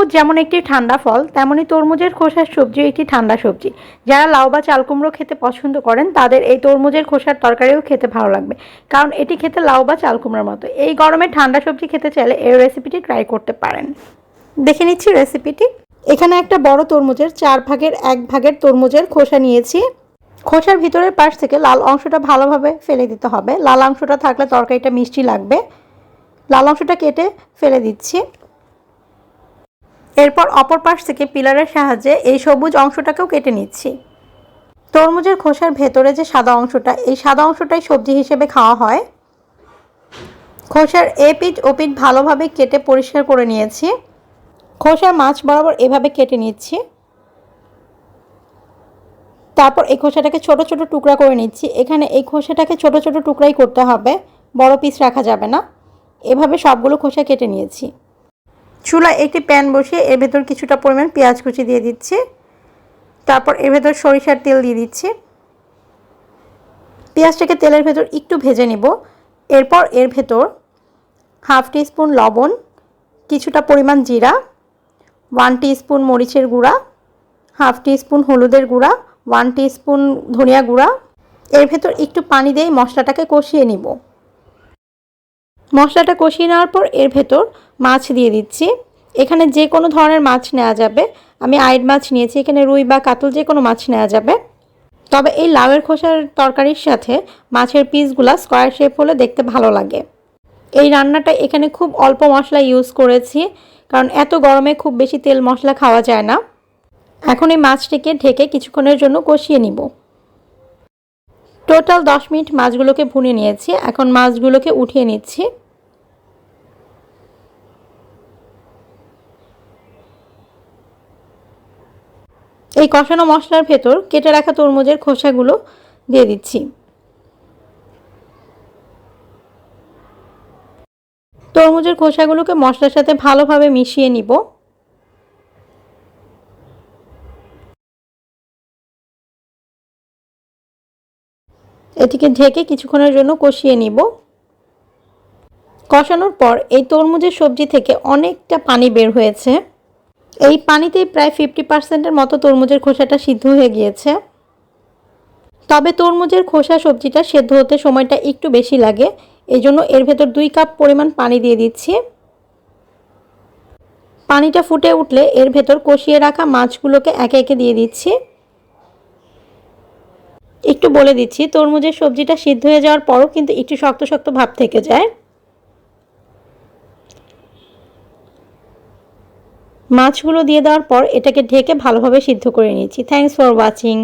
তরমুজ যেমন একটি ঠান্ডা ফল, তেমনি তরমুজের খোসার সবজি একটি ঠান্ডা সবজি। যারা লাউ বা চাল কুমড়ো খেতে পছন্দ করেন তাদের এই তরমুজের খোসার তরকারিও খেতে ভালো লাগবে, কারণ এটি খেতে লাউ বা চাল কুমড়োর মতো। এই গরমে ঠান্ডা সবজি খেতে চাইলে এই রেসিপিটি ট্রাই করতে পারেন। দেখে নিচ্ছি রেসিপিটি। এখানে একটা বড় তরমুজের 4 ভাগের 1 ভাগের তরমুজের খোসা নিয়েছি। খোসার ভিতরের পাশ থেকে লাল অংশটা ভালোভাবে ফেলে দিতে হবে। লাল অংশটা থাকলে তরকারিটা মিষ্টি লাগবে। লাল অংশটা কেটে ফেলে দিচ্ছি। এরপর অপর পাশ থেকে পিলারের সাহায্যে এই সবুজ অংশটাকেও কেটে নিচ্ছি। তরমুজের খোসার ভেতরে যে সাদা অংশটা, এই সাদা অংশটাই সবজি হিসেবে খাওয়া হয়। খোসার এপিঠ ওপিঠ ভালোভাবে কেটে পরিষ্কার করে নিয়েছি। খোসার মাছ বরাবর এভাবে কেটে নিচ্ছি। তারপর এই খোসাটাকে ছোট ছোট টুকরা করে নিচ্ছি। এখানে এই খোসাটাকে ছোট ছোট টুকরাই করতে হবে, বড় পিস রাখা যাবে না। এভাবে সবগুলো খোসা কেটে নিয়েছি। চুলায় একটি প্যান বসিয়ে এর ভেতর কিছুটা পরিমাণ পেঁয়াজ কুচি দিয়ে দিচ্ছি। তারপর এর ভেতর সরিষার তেল দিয়ে দিচ্ছি। পেঁয়াজটাকে তেলের ভেতর একটু ভেজে নিব। এরপর এর ভেতর হাফ টিস্পুন লবণ, কিছুটা পরিমাণ জিরা, 1 টিস্পুন মরিচের গুঁড়া, হাফ টিস্পুন হলুদের গুঁড়া, 1 টিস্পুন ধনিয়া গুঁড়া। এর ভেতর একটু পানি দিয়ে মশলাটাকে কষিয়ে নিব। মশলাটা কষিয়ে নেওয়ার পর এর ভেতর মাছ দিয়ে দিচ্ছি। এখানে যে কোনো ধরনের মাছ নেওয়া যাবে। আমি আইড় মাছ নিয়েছি, এখানে রুই বা কাতল যে কোনো মাছ নেওয়া যাবে। তবে এই লাউয়ের খোসার তরকারির সাথে মাছের পিসগুলো স্কোয়ার শেপ হলে দেখতে ভালো লাগে। এই রান্নাটা এখানে খুব অল্প মশলা ইউজ করেছি, কারণ এত গরমে খুব বেশি তেল মশলা খাওয়া যায় না। এখন এই মাছটিকে ঢেকে কিছুক্ষণের জন্য কষিয়ে নিব। টোটাল 10 মিনিট মাছগুলোকে ভুনে নিয়েছি। এখন মাছগুলোকে উঠিয়ে নিচ্ছি। এই কষানো মশলার ভেতর কেটে রাখা তরমুজের খোসাগুলো দিয়ে দিচ্ছি। তরমুজের খোসাগুলোকে মশলার সাথে ভালোভাবে মিশিয়ে নিব। এটিকে ঢেকে কিছুক্ষণের জন্য কষিয়ে নিব। কষানোর পর এই তরমুজের সবজি থেকে অনেকটা পানি বের হয়েছে। এই পানিতেই প্রায় 50% মতো তরমুজের খোসাটা সিদ্ধ হয়ে গিয়েছে। তবে তরমুজের খোসা সবজিটা সেদ্ধ হতে সময়টা একটু বেশি লাগে, এই জন্য এর ভেতর 2 কাপ পরিমাণ পানি দিয়ে দিচ্ছি। পানিটা ফুটে উঠলে এর ভেতর কষিয়ে রাখা মাছগুলোকে একে একে দিয়ে দিচ্ছি। একটু বলে দিচ্ছি, তরমুজের সবজিটা সিদ্ধ হয়ে যাওয়ার পরও কিন্তু একটু শক্ত শক্ত ভাব থেকে যায়। মাছগুলো দিয়ে দেওয়ার পর এটাকে ঢেকে ভালোভাবে সিদ্ধ করে নিচ্ছি। Thanks for watching.